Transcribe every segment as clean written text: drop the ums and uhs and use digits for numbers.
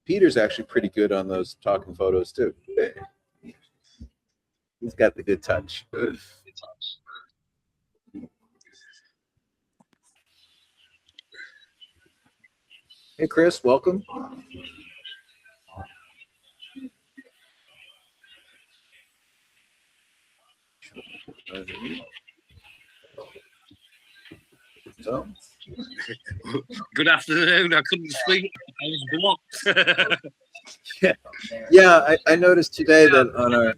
Peter's actually pretty good on those talking photos too. He's got the good touch. Hey, Chris, welcome. So. Good afternoon. I couldn't speak. I was blocked. Yeah. I noticed today that on our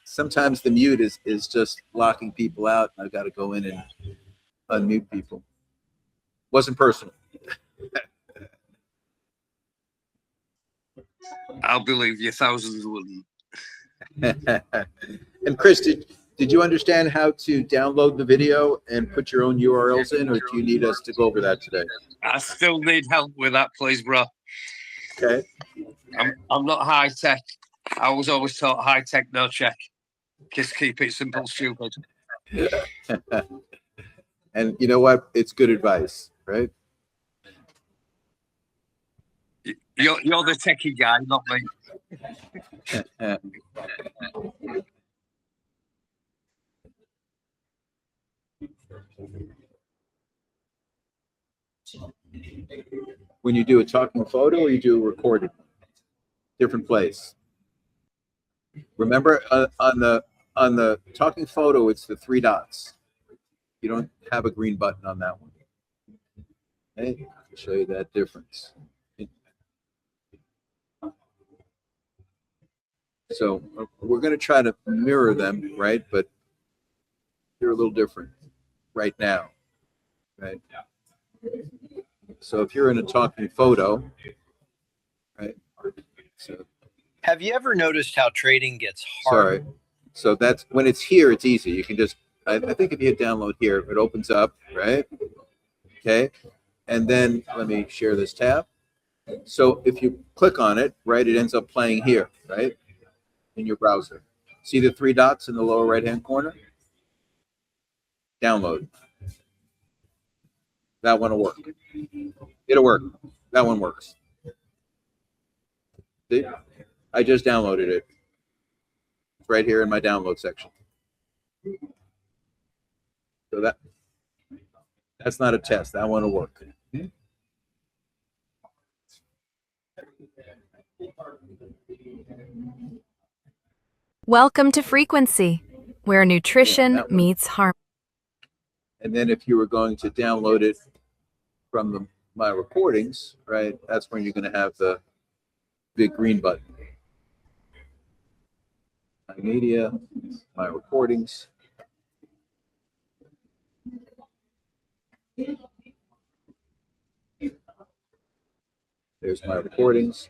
sometimes the mute is just locking people out. I've got to go in and unmute people. Wasn't personal. I'll believe you. Thousands wouldn't. And Chris, did you understand how to download the video and put your own URLs in, or do you need us to go over that today? I still need help with that, please, bro. Okay. I'm not high tech. I was always taught high tech, no check. Just keep it simple, stupid. And you know what? It's good advice, right? You're the techie guy, not me. When you do a talking photo or you do a recorded, different place. Remember on the talking photo, it's the 3 dots. You don't have a green button on that one. Okay, I'll show you that difference. So we're going to try to mirror them, right? But they're a little different right now, right? So if you're in a talking photo, right? So have you ever noticed how trading gets hard? Sorry. So that's when it's here, it's easy. You can just, I think if you hit download here, it opens up, right? Okay. And then let me share this tab. So if you click on it, right, it ends up playing here, right? In your browser. See the 3 dots in the lower right-hand corner? Download. That one will work. It'll work. That one works. See? I just downloaded it. It's right here in my download section. So that's not a test. That one will work. Welcome to Frequency, where nutrition meets harmony. And then if you were going to download it from my recordings, right, that's when you're going to have the big green button. My media, my recordings. There's my recordings.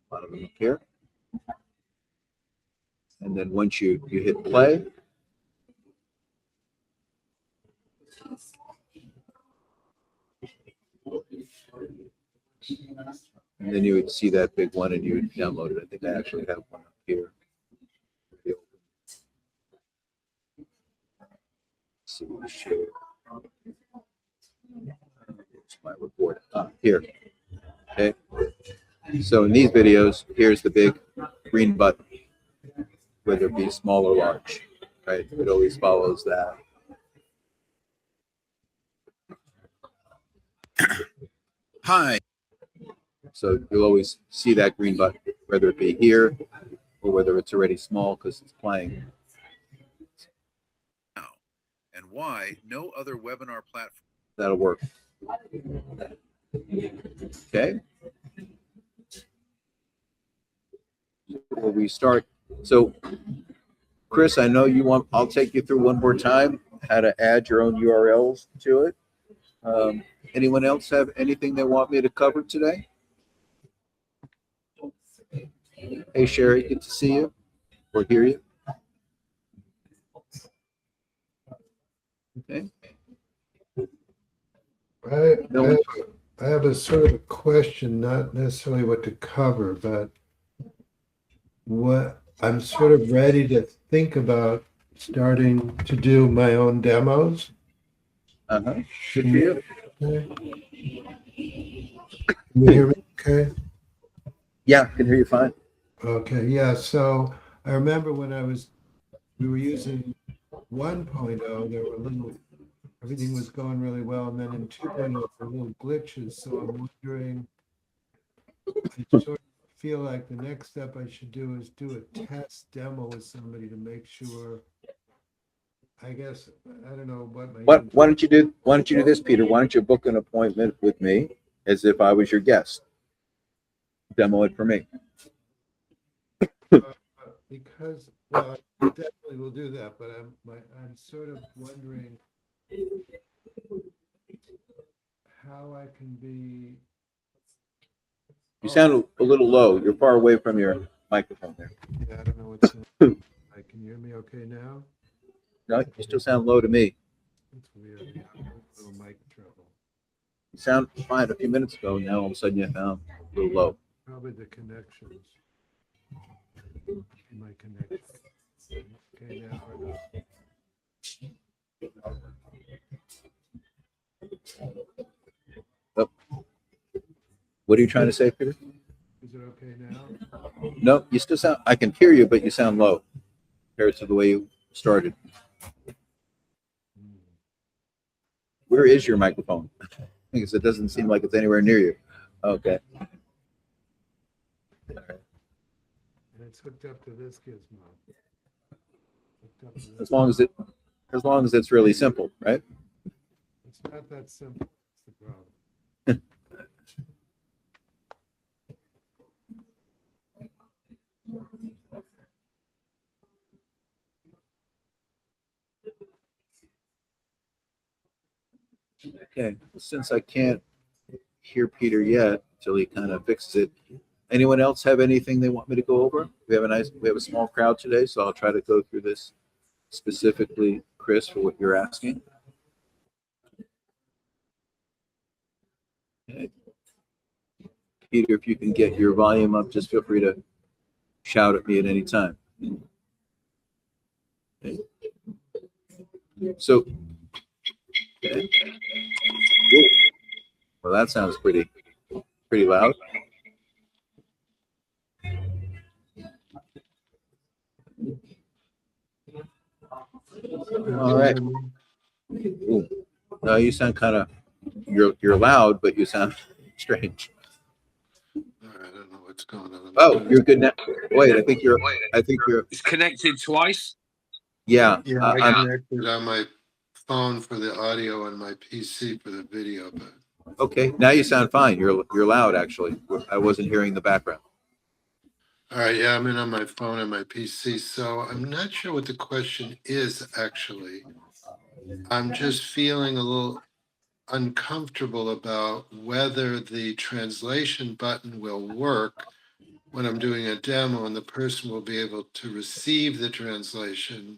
Bottom of them here. And then once you hit play, and then you would see that big one and you would download it. I think I actually have one up here. Let's see, share. It's my report here. Okay. So in these videos, here's the big green button, whether it be small or large, right? It always follows that. Hi. So you'll always see that green button, whether it be here or whether it's already small because it's playing. And why no other webinar platform that'll work. Okay. Before we start, so Chris, I know you want, I'll take you through one more time how to add your own URLs to it. Anyone else have anything they want me to cover today? Hey, Sherry, good to see you or hear you. Okay. I have a sort of a question, not necessarily what to cover, but what I'm sort of ready to think about starting to do my own demos. Good for you. Can you hear me okay? Yeah, I can hear you fine. Okay, yeah, so I remember when we were using 1.0, there were everything was going really well, and then in 2.0, there were little glitches, so I'm wondering, I sort of feel like the next step I should do is do a test demo with somebody to make sure, I guess, I don't know what my. Why don't you do this, Peter? Why don't you book an appointment with me as if I was your guest? Demo it for me. Because, well, I definitely will do that, but I'm sort of wondering how I can be. You sound a little low. You're far away from your microphone there. Yeah, I don't know what's. Can you hear me okay now? No, you still sound low to me. That's weird. Yeah, a little mic trouble. You sound fine a few minutes ago. Now all of a sudden you sound a little low. Probably the connections. My connection. Okay, now or not? What are you trying to say, Peter? Is it okay now? No, you still sound. I can hear you, but you sound low compared to the way you started. Where is your microphone? Because it doesn't seem like it's anywhere near you. Okay. And it's hooked up to this gizmo. Hooked up to this. As long as it's really simple, right? It's not that simple. That's the problem. Okay. Since I can't hear Peter yet until he kind of fixes it, anyone else have anything they want me to go over? We have a small crowd today, so I'll try to go through this specifically, Chris, for what you're asking. Okay. Peter, if you can get your volume up, just feel free to shout at me at any time. Okay. So, okay. Whoa. Well, that sounds pretty loud. All right. Ooh. No, you sound kind of you're loud, but you sound strange. All right, I don't know what's going on. Oh, you're good now. Wait, I think you're. It's connected twice. Yeah. Yeah, I connected on my phone for the audio and my PC for the video, but. Okay, now you sound fine. You're loud, actually. I wasn't hearing the background. All right, yeah, I'm in on my phone and my PC, so I'm not sure what the question is, actually. I'm just feeling a little uncomfortable about whether the translation button will work when I'm doing a demo and the person will be able to receive the translation.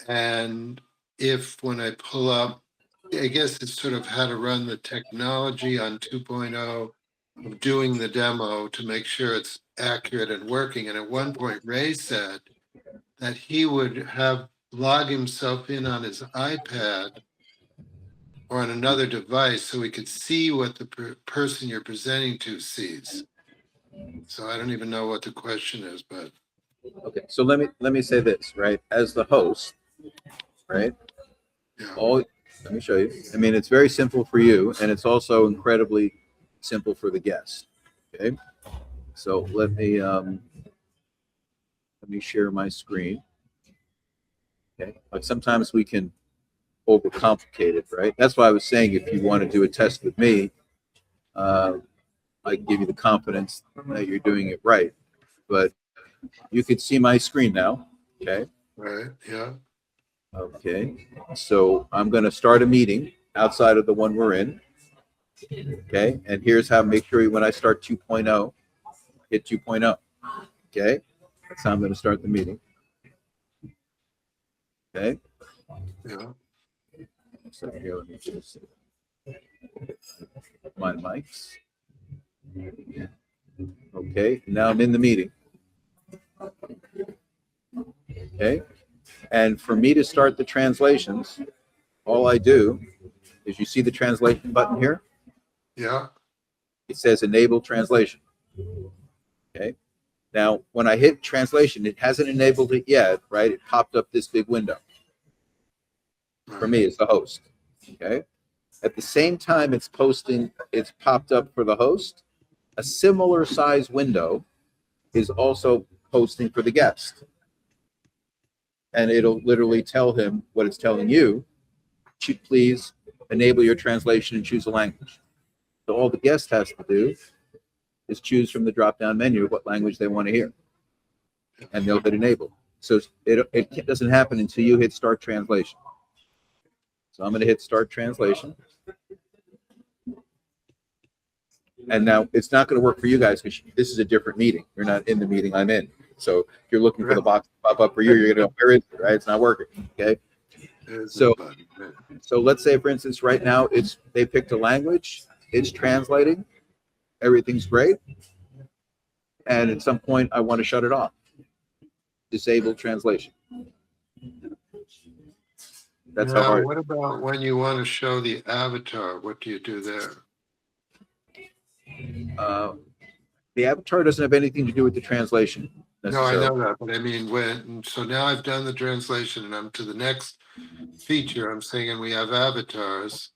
And if when I pull up, I guess it's sort of how to run the technology on 2.0 of doing the demo to make sure it's accurate and working. And at one point, Ray said that he would log himself in on his iPad or on another device so he could see what the person you're presenting to sees. So I don't even know what the question is, but. Okay, so let me say this, right? As the host, right? Yeah. Let me show you. I mean, it's very simple for you, and it's also incredibly simple for the guest. Okay, so let me share my screen. Okay, but sometimes we can overcomplicate it, right? That's why I was saying if you want to do a test with me, I can give you the confidence that you're doing it right. But you can see my screen now. Okay. Right. Yeah. Okay, so I'm going to start a meeting outside of the one we're in. Okay, and here's how, make sure when I start 2.0, hit 2.0. Okay, that's how I'm going to start the meeting. Okay. Yeah. So here, let me just my mics. Okay, now I'm in the meeting. Okay. And for me to start the translations, all I do is, you see the translation button here? Yeah. It says enable translation. Okay. Now, when I hit translation, it hasn't enabled it yet, right? It popped up this big window. For me, it's the host. Okay. At the same time it's popped up for the host, a similar size window is also posting for the guest. And it'll literally tell him what it's telling you. Please enable your translation and choose a language. So all the guest has to do is choose from the drop-down menu what language they want to hear. And they'll hit enable. So it doesn't happen until you hit start translation. So I'm going to hit start translation. And now it's not going to work for you guys because this is a different meeting. You're not in the meeting I'm in. So if you're looking for the box to pop up for you, you're going to go, where is it, right? It's not working, okay? So let's say, for instance, right now they picked a language. It's translating. Everything's great. And at some point, I want to shut it off. Disable translation. That's how hard. What about when you want to show the avatar? What do you do there? The avatar doesn't have anything to do with the translation. No, I know that, but I mean, so now I've done the translation and I'm to the next feature. I'm saying we have avatars.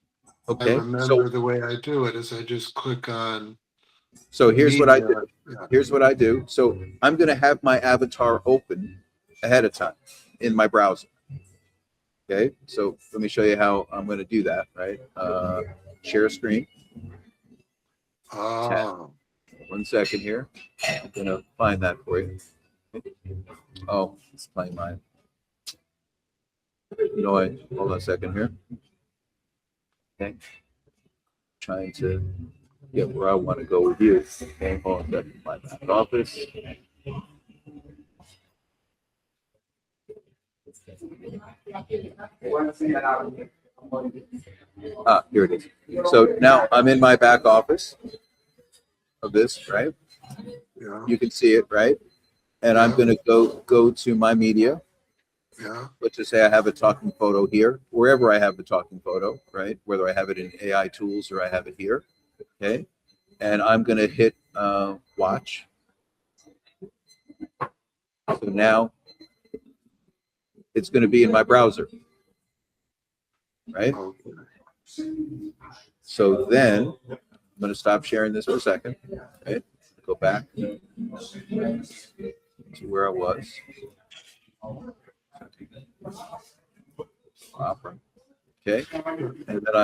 Okay. I remember the way I do it is I just click on. So here's what I do. Yeah. Here's what I do. So I'm going to have my avatar open ahead of time in my browser. Okay. So let me show you how I'm going to do that, right? Share screen. Oh. 1 second here. I'm going to find that for you. Oh, it's playing mine. Hold on a second here. Okay. Trying to get where I want to go with you. Okay, hold on a second. My back office. Here it is. So now I'm in my back office of this, right? Yeah. You can see it, right? And I'm going to go to my media. Yeah. Let's just say I have a talking photo here, wherever I have the talking photo, right? Whether I have it in AI tools or I have it here, okay? And I'm going to hit watch. So now it's going to be in my browser, right? Okay. So then I'm going to stop sharing this for a second, right? Go back to where I was. Opera. Okay, and then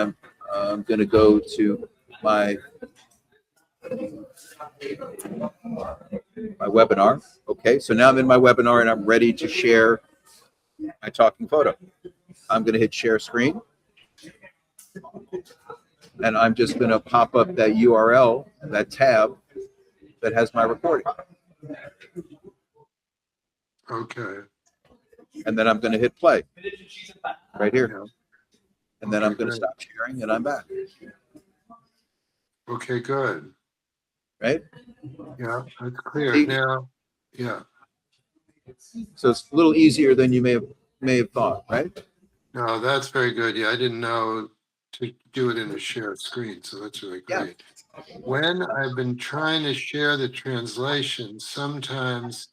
I'm going to go to my webinar. Okay, so now I'm in my webinar and I'm ready to share my talking photo. I'm going to hit share screen, and I'm just going to pop up that URL, that tab that has my recording. Okay. And then I'm going to hit play right here. Yeah. And then I'm going to stop sharing and I'm back. Okay, good. Right? Yeah, that's clear. See? Now, yeah. So it's a little easier than you may have thought, right? No, that's very good. Yeah, I didn't know to do it in a shared screen, so that's really Yeah. great. When I've been trying to share the translation, sometimes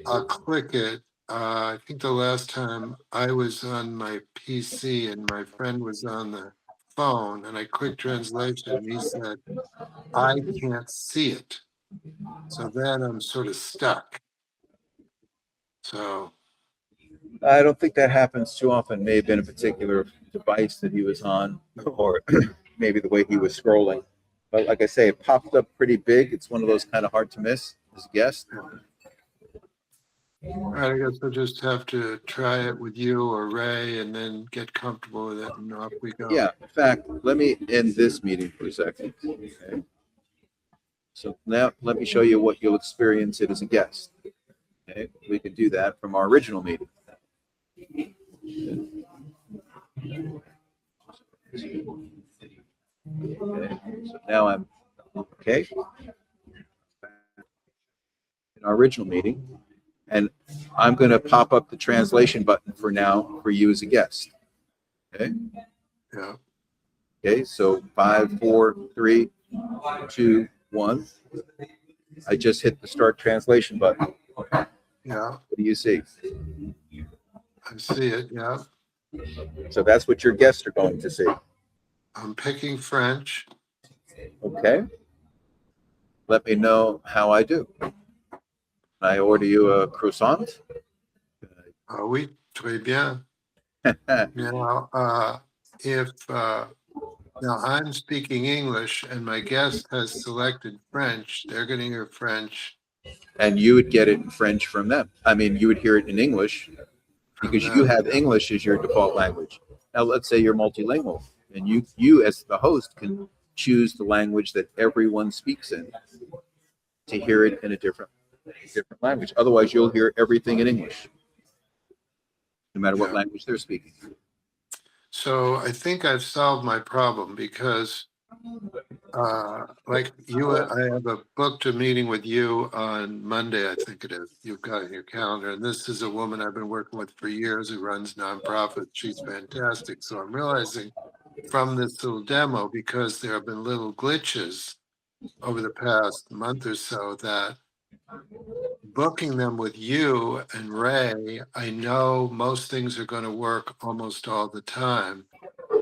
I'll click it. I think the last time I was on my PC and my friend was on the phone and I clicked translation and he said, I can't see it. So then I'm sort of stuck. So I don't think that happens too often. May have been a particular device that he was on, or maybe the way he was scrolling. But like I say, it popped up pretty big. It's one of those kind of hard to miss as a guest. all right, I guess we'll just have to try it with you or Ray and then get comfortable with it and off we go. Yeah. In fact, let me end this meeting for a second. Okay. So now let me show you what you'll experience it as a guest. Okay. We can do that from our original meeting. Okay. So now I'm okay in our original meeting, and I'm going to pop up the translation button for now for you as a guest. Okay. Yeah. Okay, so 5, 4, 3, 2, 1. I just hit the start translation button. Yeah, What do you see? I see it. Yeah. So that's what your guests are going to see. I'm picking French. Okay. Let me know how I do. I order you a croissant. Ah oui, très bien. Now, if now I'm speaking English and my guest has selected French, they're going to hear French And you would get it in French from them. I mean, you would hear it in English from because you them. have English as your default language. Now, let's say you're multilingual, and you as the host can choose the language that everyone speaks in to hear it in a different language. Otherwise, you'll hear everything in English, no matter what Yeah. language they're speaking. So I think I've solved my problem because, like you, I have a booked a meeting with you on Monday, I think it is. You've got it in your calendar. And this is a woman I've been working with for years who runs nonprofits. She's fantastic. So I'm realizing from this little demo, because there have been little glitches over the past month or so, that booking them with you and Ray, I know most things are going to work almost all the time.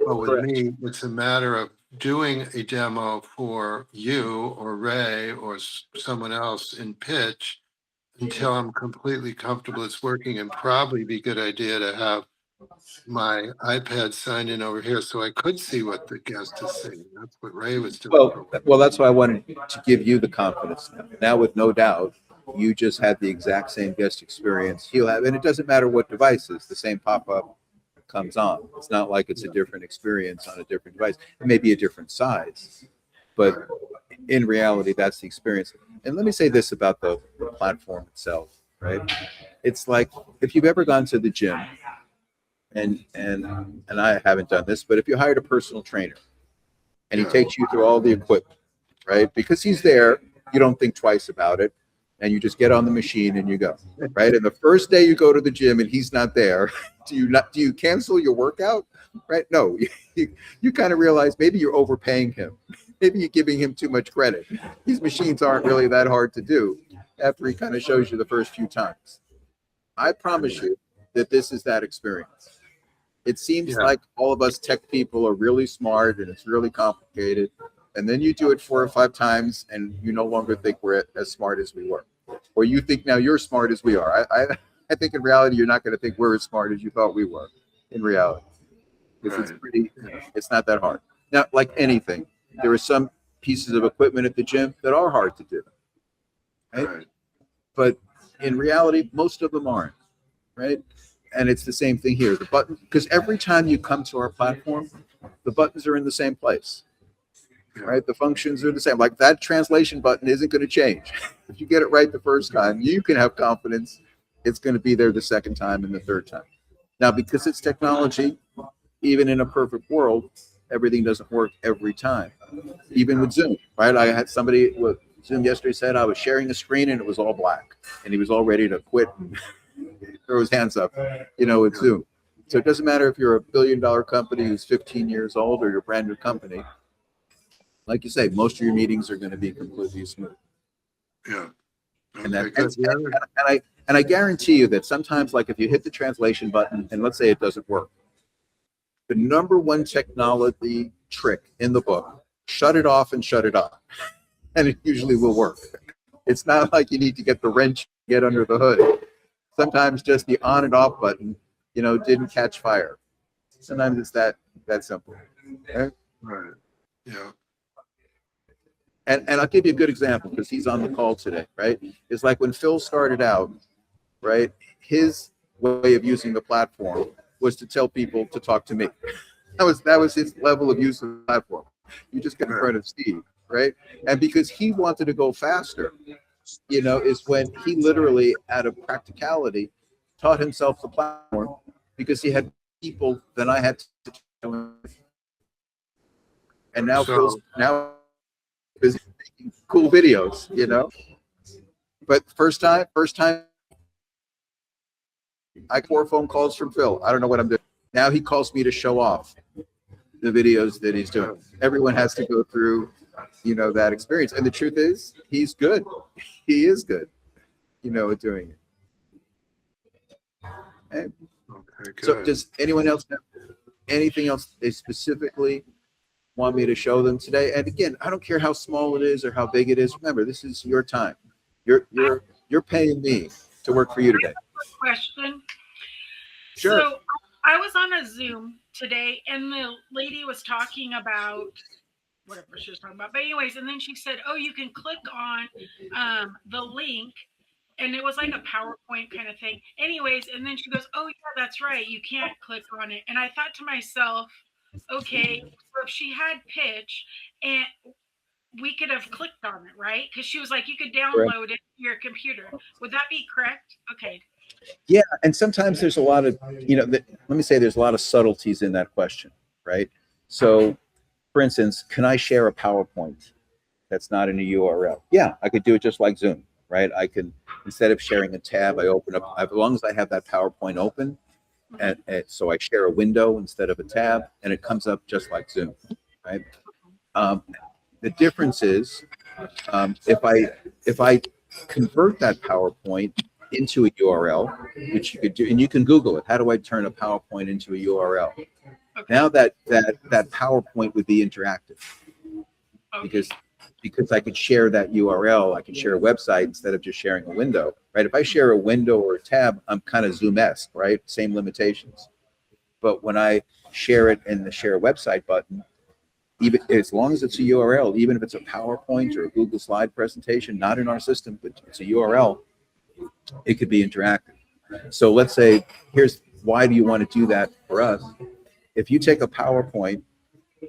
But with Correct. me, it's a matter of doing a demo for you or Ray or someone else in pitch until I'm completely comfortable it's working, and probably be a good idea to have my iPad signed in over here so I could see what the guest is saying. That's what Ray was doing. Well, that's why I wanted to give you the confidence. Now, with no doubt, you just had the exact same guest experience he'll have, and it doesn't matter what devices, the same pop-up comes on. It's not like it's a different experience on a different device. It may be a different size, but in reality, that's the experience. And let me say this about the platform itself, right? It's like if you've ever gone to the gym, and I haven't done this, but if you hired a personal trainer and he Yeah. takes you through all the equipment, right? Because he's there, you don't think twice about it, and you just get on the machine and you go, right? And the first day you go to the gym and he's not there, do you cancel your workout? Right? No, you kind of realize maybe you're overpaying him. Maybe you're giving him too much credit. These machines aren't really that hard to do after he kind of shows you the first few times. I promise you that this is that experience. It seems Yeah. like all of us tech people are really smart and it's really complicated. And then you do it 4 or 5 times and you no longer think we're as smart as we were. Or you think now you're smart as we are. I think in reality, you're not going to think we're as smart as you thought we were in reality. Because Right. it's not that hard. Now, like anything, there are some pieces of equipment at the gym that are hard to do. Right? Right. But in reality, most of them aren't. Right? And it's the same thing here. The button, because every time you come to our platform, the buttons are in the same place, Yeah. right? The functions are the same. Like that translation button isn't going to change. If you get it right the first time, you can have confidence it's going to be there the second time and the third time. Now, because it's technology, even in a perfect world, everything doesn't work every time. Even with Zoom, right? I had somebody with Zoom yesterday said I was sharing a screen and it was all black, and he was all ready to quit and throw his hands up, with Zoom. So it doesn't matter if you're a billion-dollar company who's 15 years old or you're a brand new company. Like you say, most of your meetings are going to be completely smooth. Yeah. And Okay, that, good. The other- and I guarantee you that sometimes, like if you hit the translation button and let's say it doesn't work, the number one technology trick in the book, shut it off and shut it on, and it usually will work. It's not like you need to get the wrench, get under the hood. Sometimes just the on and off button, didn't catch fire. Sometimes it's that simple. Okay? Right. Yeah. And I'll give you a good example because he's on the call today, right? It's like when Phil started out, right? His way of using the platform was to tell people to talk to me. That was his level of use of the platform. You just get in front of Steve, right? And because he wanted to go faster, is when he literally, out of practicality, taught himself the platform because he had people that I had to do. And now So- Phil's busy making cool videos, But first time, I get 4 phone calls from Phil. I don't know what I'm doing. Now he calls me to show off. the videos that he's doing. Everyone has to go through, that experience. And the truth is, he's good. He is good, at doing it. Okay. Okay, So good. does anyone else have anything else they specifically want me to show them today? And again, I don't care how small it is or how big it is. Remember, this is your time. You're paying me to work for you today. Question. Sure. So I was on a Zoom today and the lady was talking about whatever she was talking about. But anyways, and then she said, oh, you can click on the link. And it was like a PowerPoint kind of thing. Anyways, and then she goes, oh, yeah, that's right. You can't click on it. And I thought to myself, okay, so if she had pitch and we could have clicked on it, right? Because she was like, you could download it to your computer. Would that be correct? Okay. Yeah, and sometimes there's a lot of, let me say there's a lot of subtleties in that question, right? So, for instance, can I share a PowerPoint that's not in a URL? Yeah, I could do it just like Zoom, right? I can, instead of sharing a tab, I open up, as long as I have that PowerPoint open, and so I share a window instead of a tab, and it comes up just like Zoom, right? The difference is, if I convert that PowerPoint into a URL, which you could do, and you can Google it. How do I turn a PowerPoint into a URL? Okay. Now that PowerPoint would be interactive, Okay. because I could share that URL, I could share a website instead of just sharing a window, right? If I share a window or a tab, I'm kind of Zoom-esque, right? Same limitations. But when I share it in the share website button, even as long as it's a URL, even if it's a PowerPoint or a Google slide presentation, not in our system, but it's a URL, it could be interactive. So let's say, here's why do you want to do that for us? If you take a PowerPoint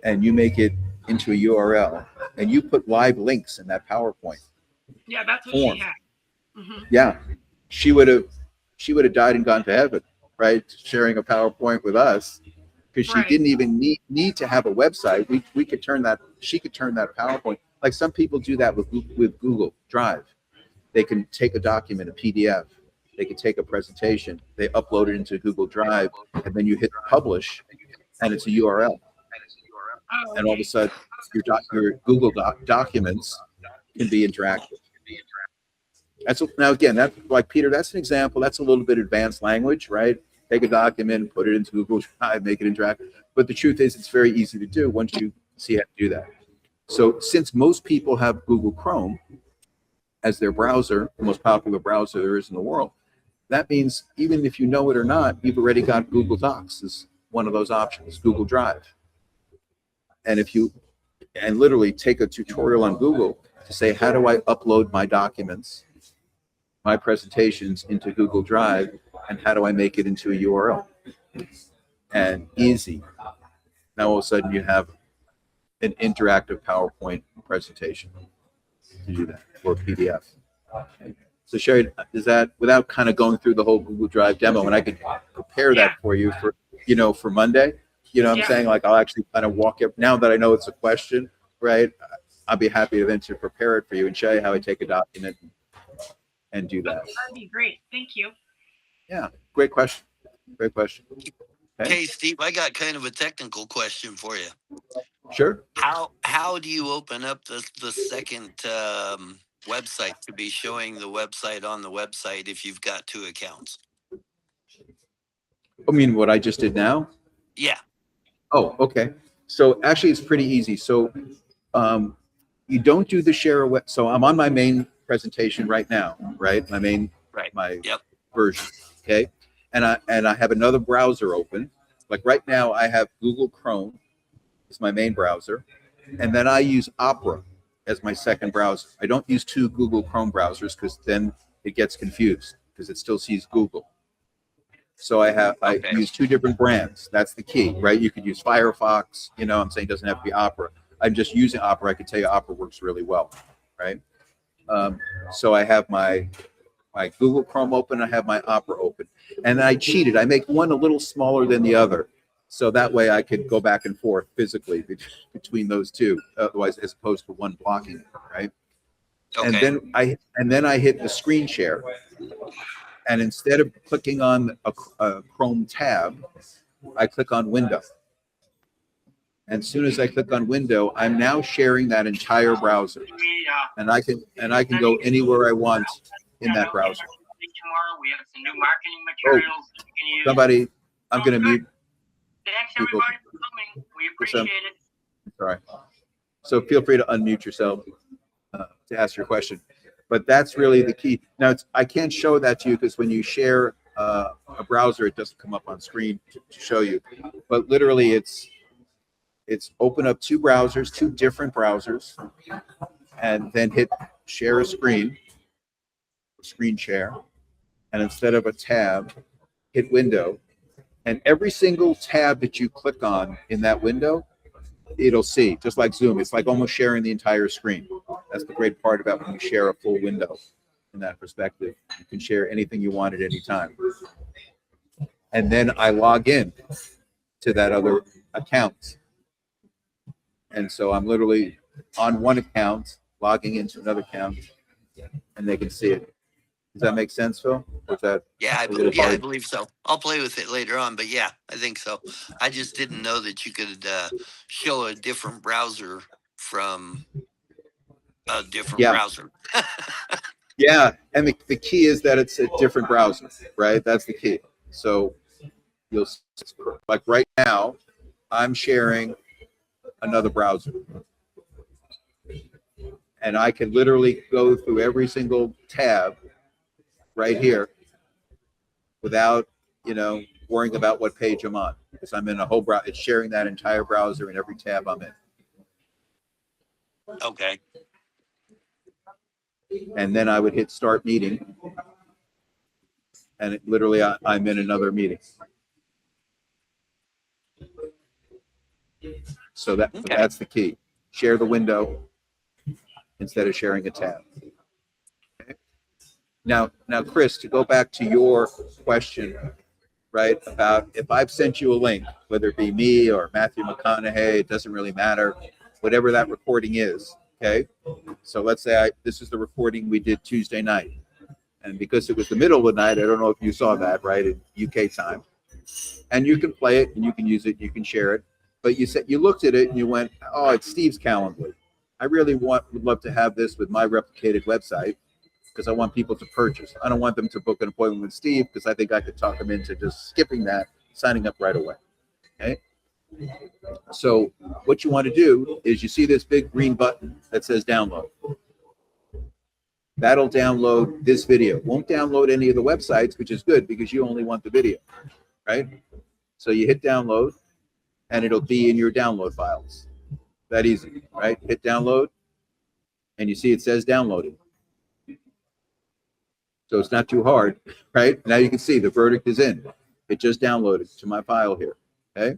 and you make it into a URL and you put live links in that PowerPoint, Yeah, that's what form. she had. Mm-hmm. Yeah, she would have died and gone to heaven, right? Sharing a PowerPoint with us, because she Right. didn't even need to have a website. We could turn that. She could turn that PowerPoint. Like some people do that with Google Drive. They can take a document, a PDF. They can take a presentation. They upload it into Google Drive, and then you hit publish, and it's a URL. Oh, And all of a sudden, your Google documents can be interactive. Now again, that, like Peter, that's an example. That's a little bit advanced language, right? Take a document, put it into Google Drive, make it interactive. But the truth is, it's very easy to do once you see how to do that. So since most people have Google Chrome as their browser, the most popular browser there is in the world, that means even if you know it or not, you've already got Google Docs as one of those options, Google Drive. And if you literally take a tutorial on Google to say, how do I upload my documents, my presentations into Google Drive, and how do I make it into a URL? And easy. Now all of a sudden you have an interactive PowerPoint presentation to do that, or PDF. So Sherry, is that, without kind of going through the whole Google Drive demo, and I could prepare that for you for Monday, what I'm saying? Like I'll actually kind of walk up, now that I know it's a question, right? I'll be happy to then to prepare it for you and show you how I take a document and do that. that'd be great. Thank you. Yeah, great question. Great question. Okay. Hey, Steve, I got kind of a technical question for you. Sure. How do you open up the second website to be showing the website on the website if you've got two accounts? I mean, what I just did now? Yeah. Oh, okay. So actually, it's pretty easy. So you don't do the share. So I'm on my main presentation right now, right? My Yep. version. Okay. And I have another browser open. Like right now, I have Google Chrome as my main browser, and then I use Opera as my second browser. I don't use two Google Chrome browsers because then it gets confused because it still sees Google. So I use two different brands. That's the key, right? You could use Firefox, I'm saying it doesn't have to be Opera. I'm just using Opera. I can tell you Opera works really well, right? So I have my Google Chrome open, I have my Opera open. And I cheated. I make one a little smaller than the other. So that way I could go back and forth physically between those two, otherwise, as opposed to one blocking it, right? Okay. And then I hit the screen share. And instead of clicking on a Chrome tab, I click on Window. And as soon as I click on window, I'm now sharing that entire browser. And I can go anywhere I want in that browser. Tomorrow we have some new marketing Oh, materials that you can use. somebody, I'm going to mute. Thanks people. everybody for coming. We appreciate it. Sorry. So feel free to unmute yourself to ask your question. But that's really the key. Now, I can't show that to you because when you share a browser, it doesn't come up on screen to show you. But literally, it's open up two browsers, two different browsers, and then hit share a screen share. And instead of a tab, hit window. And every single tab that you click on in that window, it'll see, just like Zoom. It's like almost sharing the entire screen. That's the great part about when you share a full window in that perspective. You can share anything you want at any time. And then I log in to that other account. And so I'm literally on one account, logging into another account, and they can see it. Does that make sense, Phil? Was that Yeah, I believe so. I'll play with it later on, but yeah, I think so. I just didn't know that you could show a different browser from a different browser. Yeah, and the key is that it's a different browser, right? That's the key. So you'll, like right now, I'm sharing another browser. And I can literally go through every single tab right here without, worrying about what page I'm on. Because I'm in a whole browser. It's sharing that entire browser in every tab I'm in. Okay. And then I would hit start meeting. And it literally, I'm in another meeting. So that's the key. Share the window instead of sharing a tab. Okay. Now, Chris, to go back to your question, right, about if I've sent you a link, whether it be me or Matthew McConaughey, it doesn't really matter, whatever that recording is, okay? So let's say this is the recording we did Tuesday night. And because it was the middle of the night, I don't know if you saw that, right, in UK time. And you can play it, and you can use it, you can share it. But you looked at it, and you went, oh, it's Steve's Calendly. I really would love to have this with my replicated website because I want people to purchase. I don't want them to book an appointment with Steve because I think I could talk them into just skipping that, signing up right away. Okay. So what you want to do is you see this big green button that says download. That'll download this video. Won't download any of the websites, which is good because you only want the video, right? So you hit download and it'll be in your download files. That easy, right? Hit download and you see it says downloading. So it's not too hard, right? Now you can see the verdict is in. It just downloaded to my file here, okay?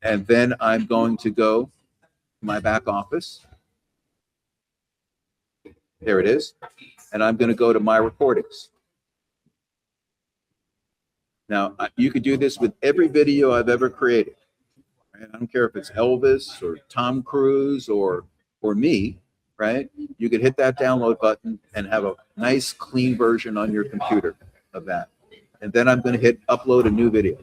And then I'm going to go to my back office. There it is. And I'm going to go to my recordings. Now, you could do this with every video I've ever created. Right? I don't care if it's Elvis or Tom Cruise or me, right? You could hit that download button and have a nice, clean version on your computer of that. And then I'm going to hit upload a new video.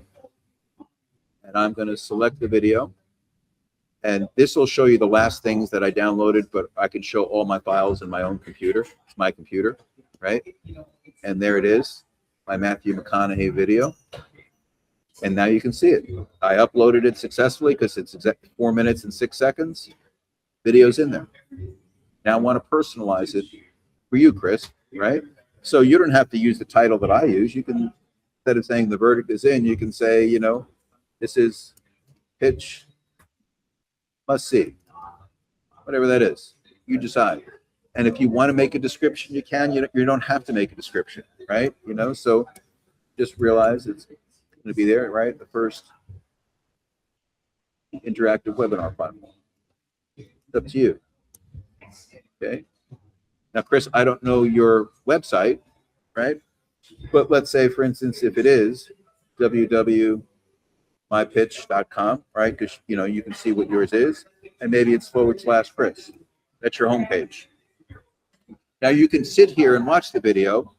And I'm going to select the video. And this will show you the last things that I downloaded, but I can show all my files in my own computer. It's my computer, right? And there it is, my Matthew McConaughey video. And now you can see it. I uploaded it successfully because it's exactly 4 minutes and 6 seconds. Video's in there. Now I want to personalize it for you, Chris, right? So you don't have to use the title that I use. You can, instead of saying the verdict is in, you can say, this is pitch must see, whatever that is. You decide. And if you want to make a description, you can. You don't have to make a description, right? So just realize it's going to be there, right? The first interactive webinar platform. It's up to you. Okay. Now, Chris, I don't know your website, right? But let's say, for instance, if it is www.mypitch.com, right? Because, you can see what yours is. And maybe it's /Chris. That's your homepage. Now, you can sit here and watch the video,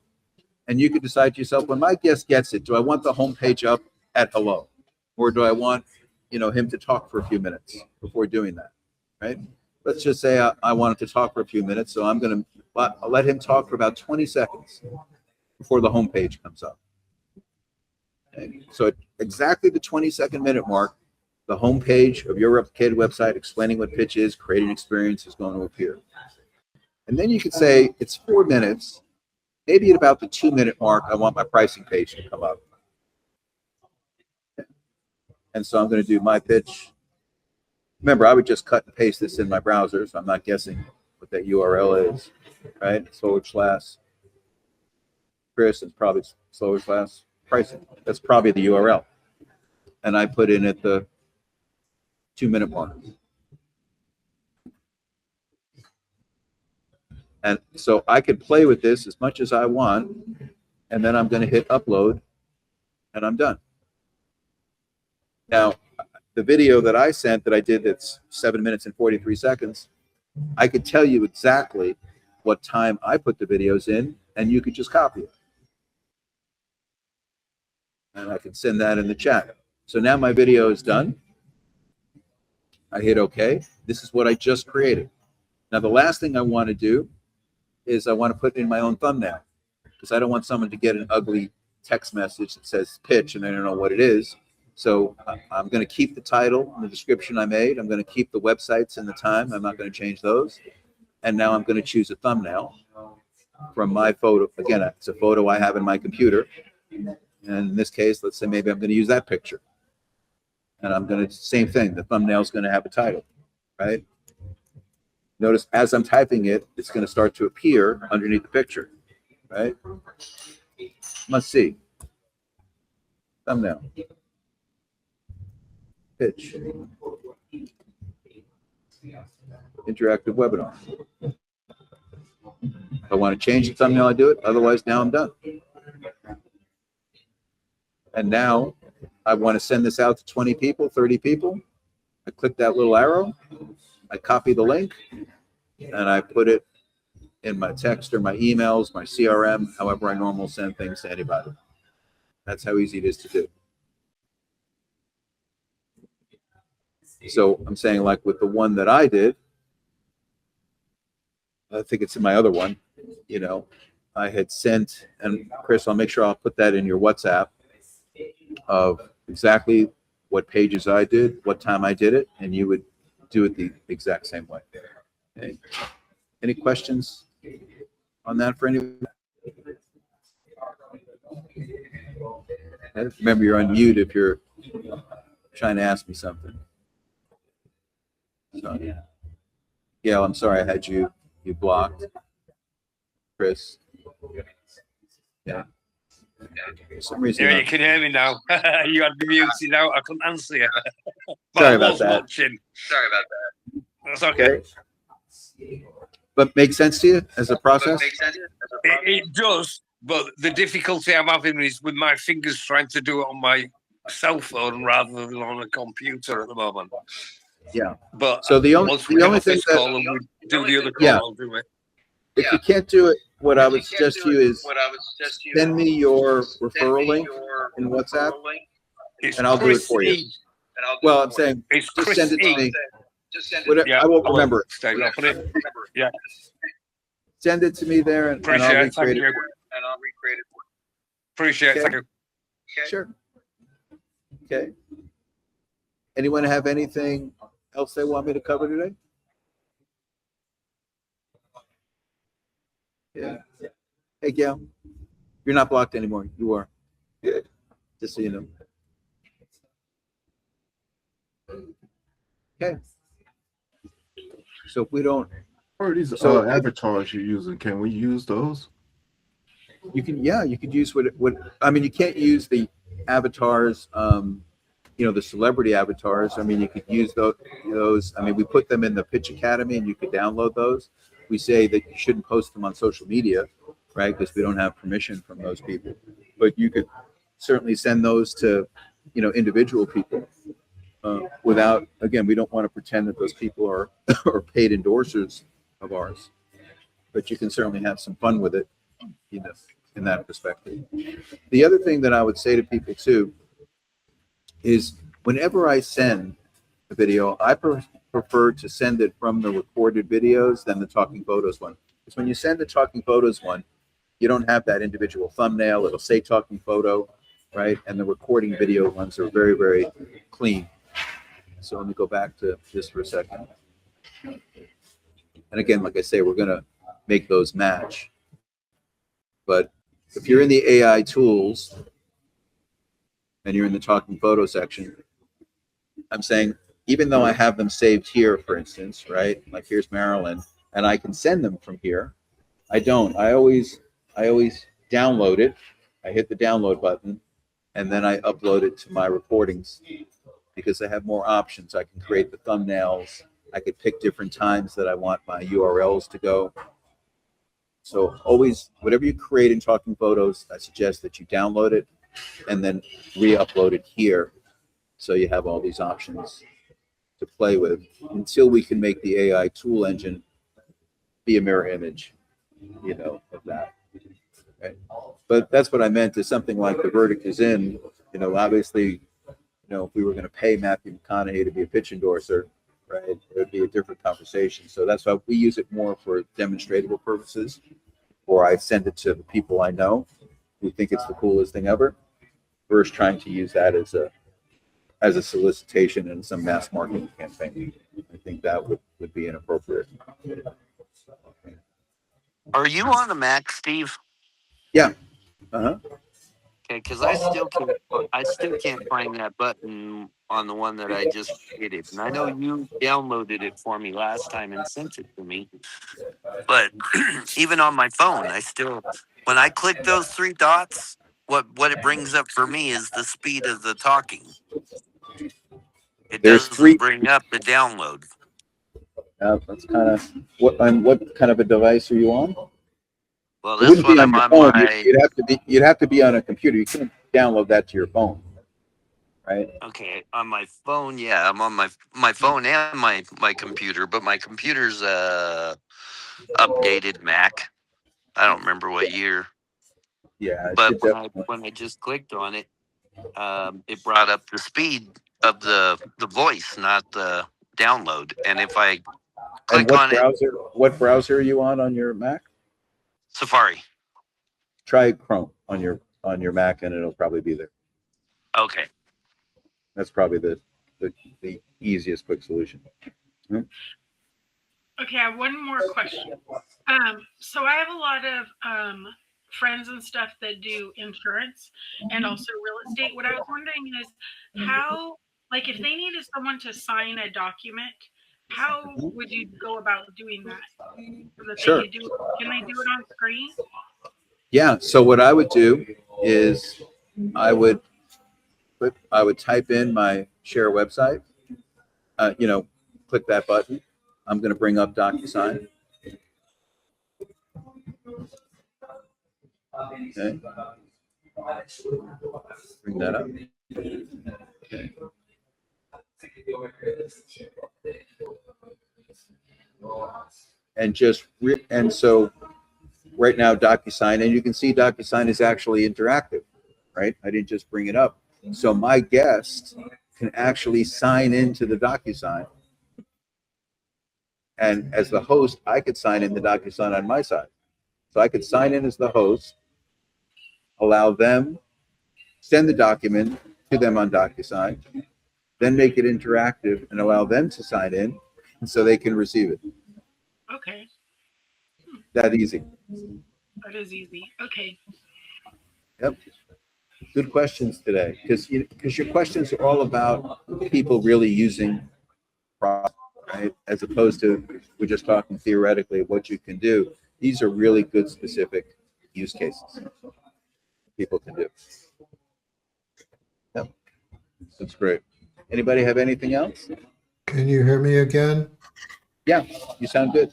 and you can decide to yourself, when my guest gets it, do I want the homepage up at hello? Or do I want him to talk for a few minutes before doing that, right? Let's just say I wanted to talk for a few minutes, so I'm going to let him talk for about 20 seconds before the home page comes up. Okay? So at exactly the 20-second minute mark, the home page of your replicated website explaining what pitch is, creating experience is going to appear. And then you could say it's 4 minutes. Maybe at about the 2-minute mark, I want my pricing page to come up. And so I'm going to do my pitch. Remember, I would just cut and paste this in my browser, so I'm not guessing what that URL is, right? / Chris is probably / pricing. That's probably the URL. And I put in at the 2-minute mark. And so I could play with this as much as I want, and then I'm going to hit upload, and I'm done. Now, the video that I sent that I did that's 7 minutes and 43 seconds, I could tell you exactly what time I put the videos in, and you could just copy it. And I can send that in the chat. So now my video is done. I hit OK. This is what I just created. Now, the last thing I want to do is I want to put in my own thumbnail, because I don't want someone to get an ugly text message that says pitch and they don't know what it is. So I'm going to keep the title and the description I made. I'm going to keep the websites and the time. I'm not going to change those. And now I'm going to choose a thumbnail from my photo. Again, it's a photo I have in my computer. And in this case, let's say maybe I'm going to use that picture. And I'm going to, same thing, the thumbnail is going to have a title, right? Notice as I'm typing it, it's going to start to appear underneath the picture, right? Must see. Thumbnail. Pitch. Interactive webinar. If I want to change the thumbnail, I do it. Otherwise, now I'm done. And now I want to send this out to 20 people, 30 people. I click that little arrow. I copy the link, and I put it in my text or my emails, my CRM, however I normally send things to anybody. That's how easy it is to do. So I'm saying, like with the one that I did, I think it's in my other one, I had sent, and Chris, I'll make sure I'll put that in your WhatsApp, of exactly what pages I did, what time I did it, and you would do it the exact same way. Okay. Any questions on that for anybody? Remember, you're on mute if you're trying to ask me something. So, Gail, I'm sorry I had you blocked. Chris. Yeah. For some reason. Yeah, you can hear me now. You had me muted out. I couldn't answer you. Sorry about that. Sorry about that. That's okay. But makes sense to you as a process? It does, but the difficulty I'm having is with my fingers trying to do it on my cell phone rather than on a computer at the moment. Yeah. But so the only thing that we do the other call, yeah. I'll do it. If you can't do it, what I would suggest to you is send me your referral link in WhatsApp, and I'll do it for you. Well, I'm saying just send it to me. Whatever, Yeah, I won't remember. Yeah. Send it to me there, and I'll recreate it. Appreciate it. Thank you. Sure. Okay. Anyone have anything else they want me to cover today? Yeah. Hey, Gail. You're not blocked anymore. You are. Good. Just so you know. Okay. So if we don't. What are these avatars you're using? Can we use those? You can, yeah, you could use what I mean, you can't use the avatars, the celebrity avatars. I mean, you could use those. I mean, we put them in the Pitch Academy and you could download those. We say that you shouldn't post them on social media, right? Because we don't have permission from those people. But you could certainly send those to, individual people without, again, we don't want to pretend that those people are paid endorsers of ours. But you can certainly have some fun with it, in that perspective. The other thing that I would say to people too is whenever I send a video, I prefer to send it from the recorded videos than the talking photos one. Because when you send the talking photos one, you don't have that individual thumbnail. It'll say talking photo, right? And the recording video ones are very, very clean. So let me go back to this for a second. And again, like I say, we're going to make those match. But if you're in the AI tools and you're in the talking photo section, I'm saying, even though I have them saved here, for instance, right? Like here's Marilyn, and I can send them from here. I don't. I always download it. I hit the download button, and then I upload it to my recordings because I have more options. I can create the thumbnails. I could pick different times that I want my URLs to go. So always, whatever you create in Talking Photos, I suggest that you download it and then re-upload it here. So you have all these options to play with until we can make the AI tool engine be a mirror image, you know, of that. Right? But that's what I meant is something like The Verdict Is In, you know, obviously, you know, if we were going to pay Matthew McConaughey to be a pitch endorser, right, it would be a different conversation. So that's why we use it more for demonstratable purposes, or I send it to the people I know who think it's the coolest thing ever, versus trying to use that as a solicitation in some mass marketing campaign. I think that would be inappropriate. Are you on a Mac, Steve? Yeah. Uh-huh. Okay, because I still can't find that button on the one that I just created. And I know you downloaded it for me last time and sent it to me. But even on my phone, when I click those three dots, what it brings up for me is the speed of the talking. It doesn't bring up the download. That's kind of what kind of a device are you on? Well, It this wouldn't one be on I'm your on phone. my. You'd have to be on a computer. You can't download that to your phone, right? Okay, on my phone, yeah, I'm on my phone and my computer, but my computer's updated Mac. I don't remember what year. Yeah, But when I just clicked on it, it brought up the speed of the voice, not the download. And if I click on what browser are you on your Mac? Safari. Try Chrome on your Mac, and it'll probably be there. Okay. That's probably the easiest quick solution. Okay, I have one more question. So I have a lot of friends and stuff that do insurance and also real estate. What I was wondering is how, like, if they needed someone to sign a document, how would you go about doing that? So that Sure. Can they do it on screen? Yeah. So what I would do is I would type in my share website. Click that button. I'm going to bring up DocuSign. Okay. Bring that up. Okay. And so right now DocuSign, and you can see DocuSign is actually interactive, right? I didn't just bring it up. So my guest can actually sign into the DocuSign. And as the host, I could sign in the DocuSign on my side. So I could sign in as the host, allow them, send the document to them on DocuSign, then make it interactive and allow them to sign in so they can receive it. Okay. That easy. That is easy. Okay. Yep. Good questions today, because your questions are all about people really using product, right? As opposed to we're just talking theoretically of what you can do. These are really good specific use cases people can do. Yep. That's great. Anybody have anything else? Can you hear me again? Yeah, you sound good.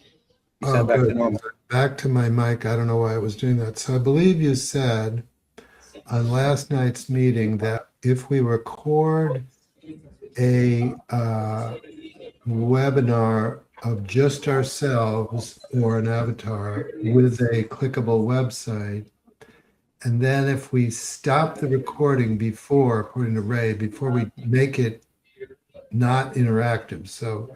You sound back to normal. Back to my mic. I don't know why I was doing that. So I believe you said on last night's meeting that if we record a webinar of just ourselves or an avatar with a clickable website, And then if we stop the recording before, according to Ray, before we make it not interactive. So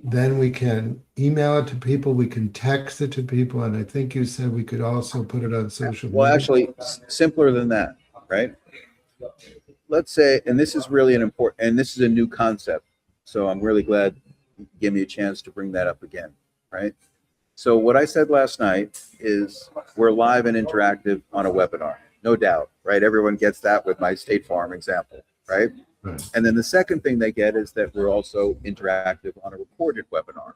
then we can email it to people, we can text it to people, and I think you said we could also put it on social media. Well, actually, simpler than that, right? Let's say, and this is really an important, and this is a new concept. So I'm really glad you gave me a chance to bring that up again, right? So what I said last night is we're live and interactive on a webinar, no doubt, right? Everyone gets that with my State Farm example, right? Right. And then the second thing they get is that we're also interactive on a recorded webinar,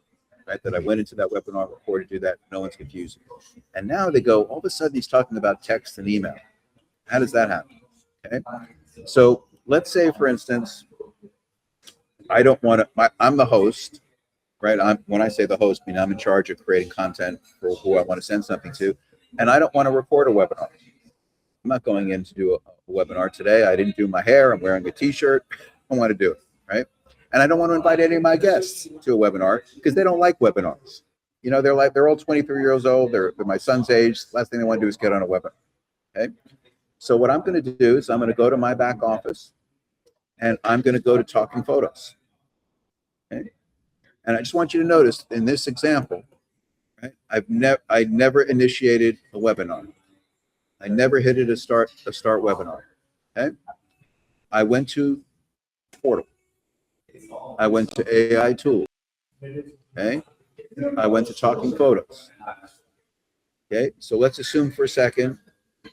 right? That I went into that webinar, recorded, do that, no one's confused. And now they go, all of a sudden he's talking about text and email. How does that happen? Okay. So let's say, for instance, I don't want to, I'm the host, right? When I say the host, I mean I'm in charge of creating content for who I want to send something to, and I don't want to record a webinar. I'm not going in to do a webinar today. I didn't do my hair. I'm wearing a t-shirt. I want to do it, right? And I don't want to invite any of my guests to a webinar because they don't like webinars. You know, they're all 23 years old. They're my son's age. Last thing they want to do is get on a webinar, okay? So what I'm going to do is I'm going to go to my back office and I'm going to go to Talking Photos, okay? And I just want you to notice in this example, right? I never initiated a webinar. I never hit it a start webinar. Okay. I went to Portal. I went to AI Tool. Okay. I went to Talking Photos. Okay. So let's assume for a second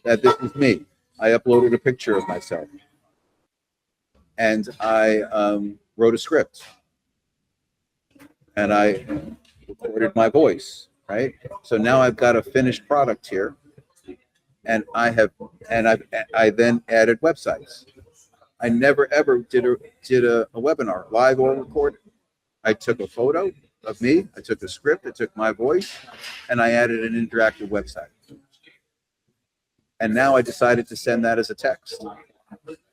that this is me. I uploaded a picture of myself. And I wrote a script. And I recorded my voice. Right. So now I've got a finished product here. And I then added websites. I never ever did a webinar, live or recorded. I took a photo of me, I took a script, I took my voice, and I added an interactive website. And now I decided to send that as a text.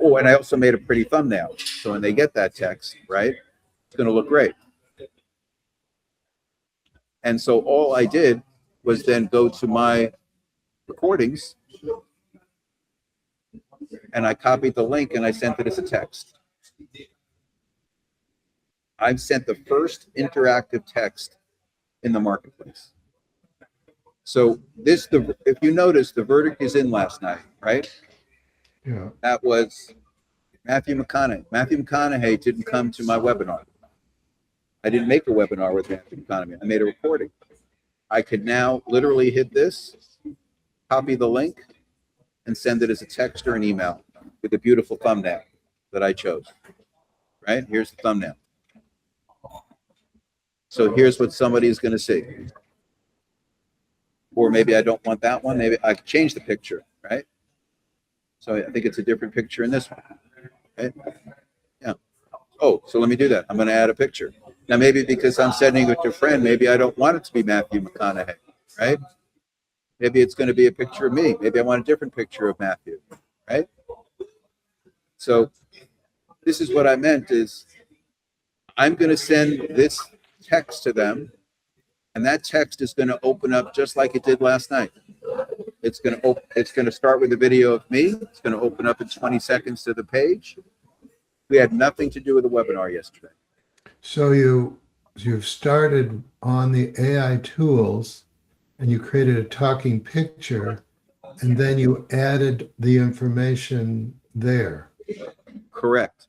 Oh, and I also made a pretty thumbnail. So when they get that text, right, it's going to look great. And so all I did was then go to my recordings and I copied the link and I sent it as a text. I've sent the first interactive text in the marketplace. So if you notice, the verdict is in last night, right? Yeah. That was Matthew McConaughey. Matthew McConaughey didn't come to my webinar. I didn't make a webinar with Matthew McConaughey. I made a recording. I could now literally hit this, copy the link, and send it as a text or an email with a beautiful thumbnail that I chose. Right? Here's the thumbnail. So here's what somebody is going to see. Or maybe I don't want that one. Maybe I could change the picture, right? So I think it's a different picture in this one. Okay? Yeah. Oh, so let me do that. I'm going to add a picture. Now, maybe because I'm sending it to a friend, maybe I don't want it to be Matthew McConaughey, right? Maybe it's going to be a picture of me. Maybe I want a different picture of Matthew, right? So this is what I meant is I'm going to send this text to them, and that text is going to open up just like it did last night. It's going to start with a video of me. It's going to open up in 20 seconds to the page. We had nothing to do with the webinar yesterday. So you've started on the AI tools and you created a talking picture and then you added the information there. Correct.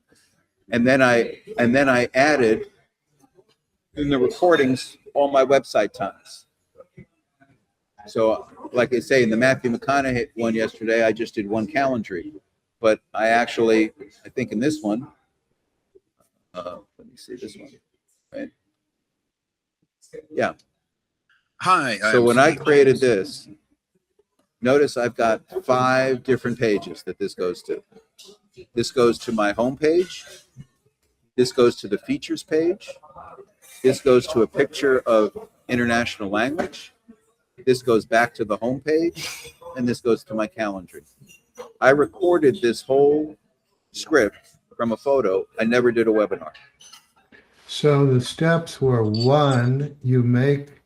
And then I added in the recordings all my website times. So like I say, in the Matthew McConaughey one yesterday, I just did one Calendly, but I think in this one, let me see this one, right? Yeah. Hi. So when I created this, notice I've got 5 different pages that this goes to. This goes to my home page. This goes to the features page. This goes to a picture of international language. This goes back to the home page, and this goes to my Calendly. I recorded this whole script from a photo. I never did a webinar. So the steps were: 1, you make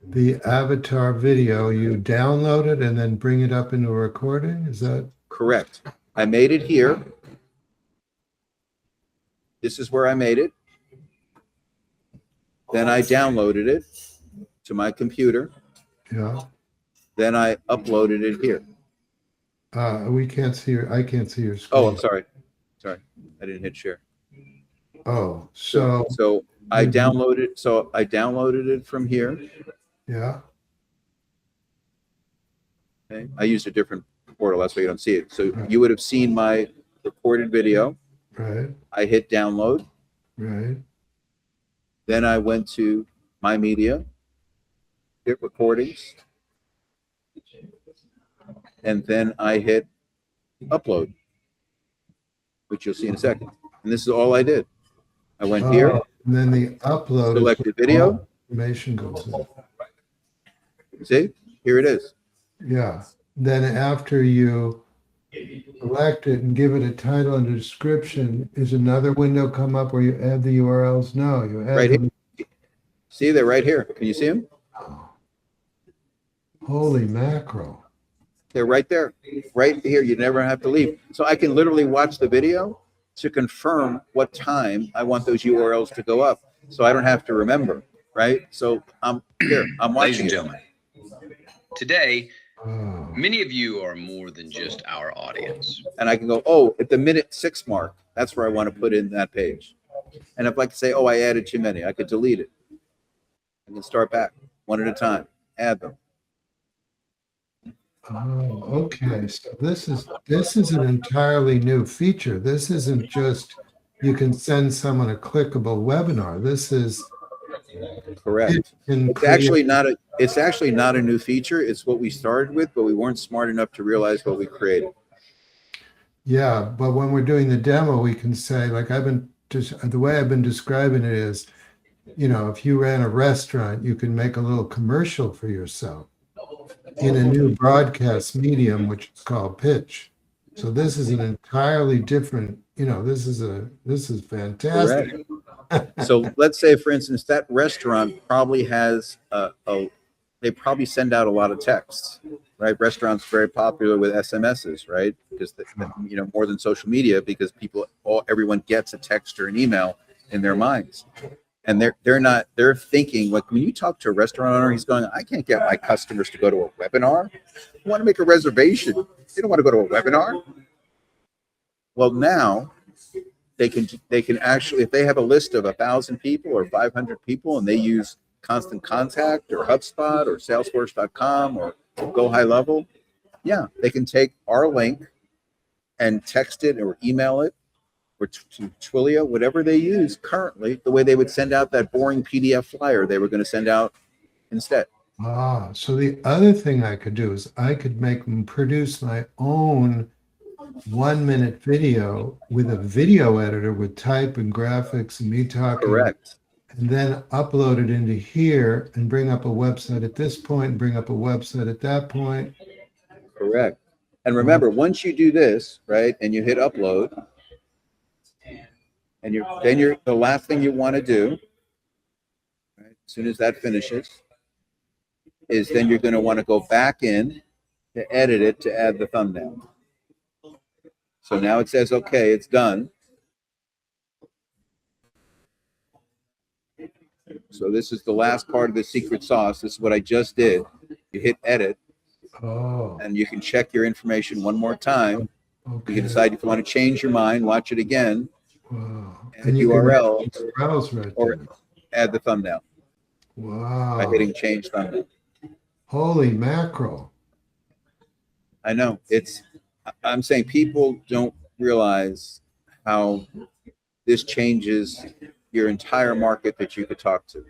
The avatar video, you download it and then bring it up into a recording? Is that? Correct. I made it here. This is where I made it. Then I downloaded it to my computer. Yeah. Then I uploaded it here. We can't see I can't see your screen. Oh, I'm sorry. Sorry. I didn't hit share. Oh, so I downloaded it from here. yeah. Okay. I used a different portal. That's why you don't see it. So you would have seen my recorded video. Right. I hit download. Right. Then I went to my media, hit recordings, and then I hit upload, which you'll see in a second. And this is all I did. I went here, And then the upload. selected video. Information goes in. See, here it is. Yeah. Then after you select it and give it a title and a description, is another window come up where you add the URLs? No, you add Right them. See, they're right here. Can you see them? Holy mackerel. They're right there, right here. You never have to leave. So I can literally watch the video to confirm what time I want those URLs to go up. So I don't have to remember, right? So I'm here, I'm Ladies watching and it. gentlemen, today, Oh. many of you are more than just our audience. And I can go, oh, at the minute 6 mark, that's where I want to put in that page. And if I could say, oh, I added too many, I could delete it. I can start back one at a time, add them. Oh, okay. So this is an entirely new feature. This isn't just you can send someone a clickable webinar. This is Correct. It's actually not a new feature. It's what we started with, but we weren't smart enough to realize what we created. Yeah, but when we're doing the demo, we can say, like the way I've been describing it is, if you ran a restaurant, you can make a little commercial for yourself in a new broadcast medium, which is called pitch. So this is an entirely different, this is fantastic. So let's say, for instance, that restaurant probably has they probably send out a lot of texts, right? Restaurants very popular with SMSs, right? Because more than social media, because everyone gets a text or an email in their minds. And they're thinking, like, when you talk to a restaurant owner, he's going, I can't get my customers to go to a webinar. I want to make a reservation. They don't want to go to a webinar. Well, now they can actually, if they have a list of 1,000 people or 500 people and they use Constant Contact or HubSpot or Salesforce.com or Go High Level, yeah, they can take our link and text it or email it or to Twilio, whatever they use currently, the way they would send out that boring PDF flyer they were going to send out instead. So the other thing I could do is I could produce my own 1-minute video with a video editor with type and graphics and me talking. Correct. And then upload it into here and bring up a website at this point and bring up a website at that point. Correct. And remember, once you do this, right, and you hit upload, and you're the last thing you want to do, right, as soon as that finishes, is then you're going to want to go back in to edit it to add the thumbnail. So now it says, okay, it's done. So this is the last part of the secret sauce. This is what I just did. You hit edit, and you can check your information one more time. Okay. You can decide if you want to change your mind, watch it again, add you URL, can browse right or there. add the thumbnail by hitting change thumbnail. Holy mackerel. I know. I'm saying people don't realize how this changes your entire market that you could talk to.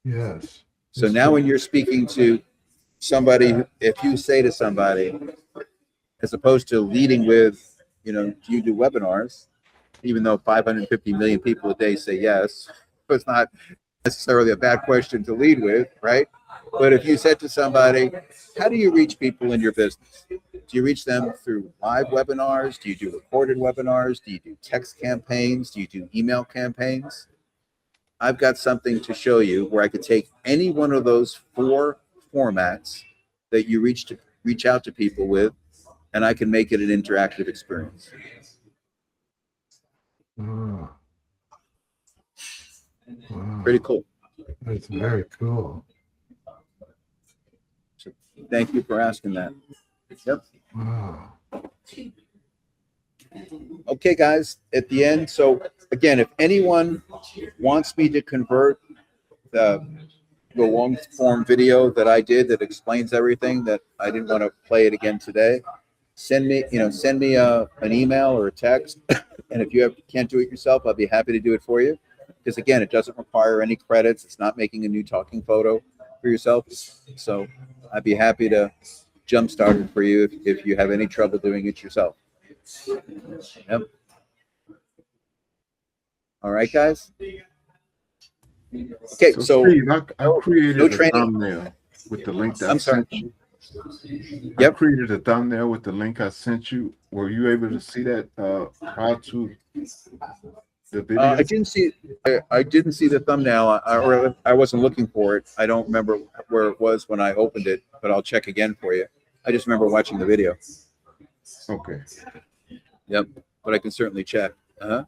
Yes. So now when you're speaking to somebody, if you say to somebody, as opposed to leading with, do you do webinars? Even though 550 million people a day say yes, so it's not necessarily a bad question to lead with, right? But if you said to somebody, how do you reach people in your business? Do you reach them through live webinars? Do you do recorded webinars? Do you do text campaigns? Do you do email campaigns? I've got something to show you where I could take any one of those 4 formats that you reach out to people with, and I can make it an interactive experience. Oh. Wow. Pretty cool. That's very cool. So thank you for asking that. Yep. Wow. Okay, guys, at the end. So again, if anyone wants me to convert the long form video that I did that explains everything, that I didn't want to play it again today, send me an email or a text. And if you can't do it yourself, I'll be happy to do it for you. Because again, it doesn't require any credits. It's not making a new talking photo for yourself. So I'd be happy to jumpstart it for you if you have any trouble doing it yourself. Yep. All right, guys. Okay, so Steve, I created no a training. thumbnail with the link that I I'm sorry. sent you. Yep. I created a thumbnail with the link I sent you. Were you able to see that how to the video? I didn't see the thumbnail, or I wasn't looking for it. I don't remember where it was when I opened it, but I'll check again for you. I just remember watching the video. Okay. Yep, but I can certainly check. Yep.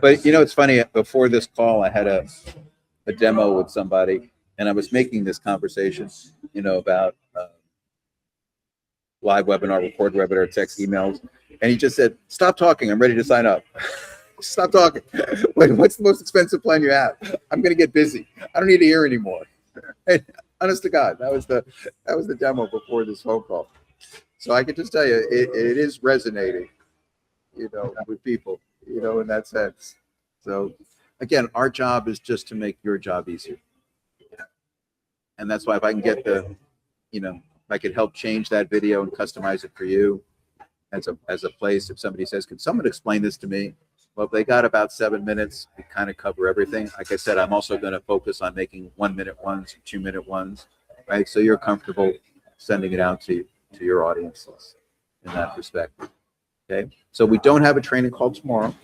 But it's funny. Before this call, I had a demo with somebody, and I was making this conversation, about live webinar, record webinar, text, emails, and he just said, "Stop talking. I'm ready to sign up." Stop talking. What's the most expensive plan you have? I'm going to get busy. I don't need to hear anymore. Honest to God, that was the demo before this phone call. So I can just tell you, it is resonating, with people, in that sense. So again, our job is just to make your job easier. And that's why if I can get if I could help change that video and customize it for you as a place, if somebody says, "Can someone explain this to me?" Well, if they got about 7 minutes, we kind of cover everything. Like I said, I'm also going to focus on making 1-minute ones, 2-minute ones, right? So you're comfortable sending it out to your audiences in that respect. Okay. So we don't have a training call tomorrow.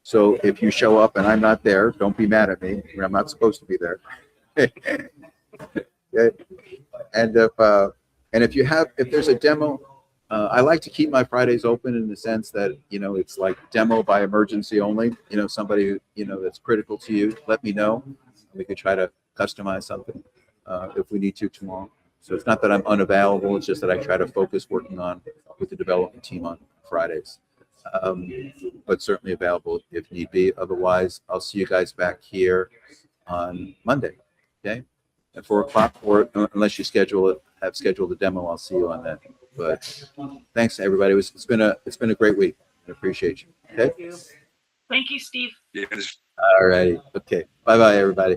So if you show up and I'm not there, don't be mad at me. I'm not supposed to be there. Okay. And if there's a demo, I like to keep my Fridays open in the sense that, it's like demo by emergency only. Somebody, that's critical to you, let me know. We could try to customize something if we need to tomorrow. So it's not that I'm unavailable. It's just that I try to focus working on with the development team on Fridays. But certainly available if need be. Otherwise, I'll see you guys back here on Monday. Okay. At 4:00, or unless you have scheduled a demo, I'll see you on that. But thanks everybody. It's been a great week. I appreciate you. Okay. Thank you, Steve. Yes. All righty. Okay. Bye-bye, everybody.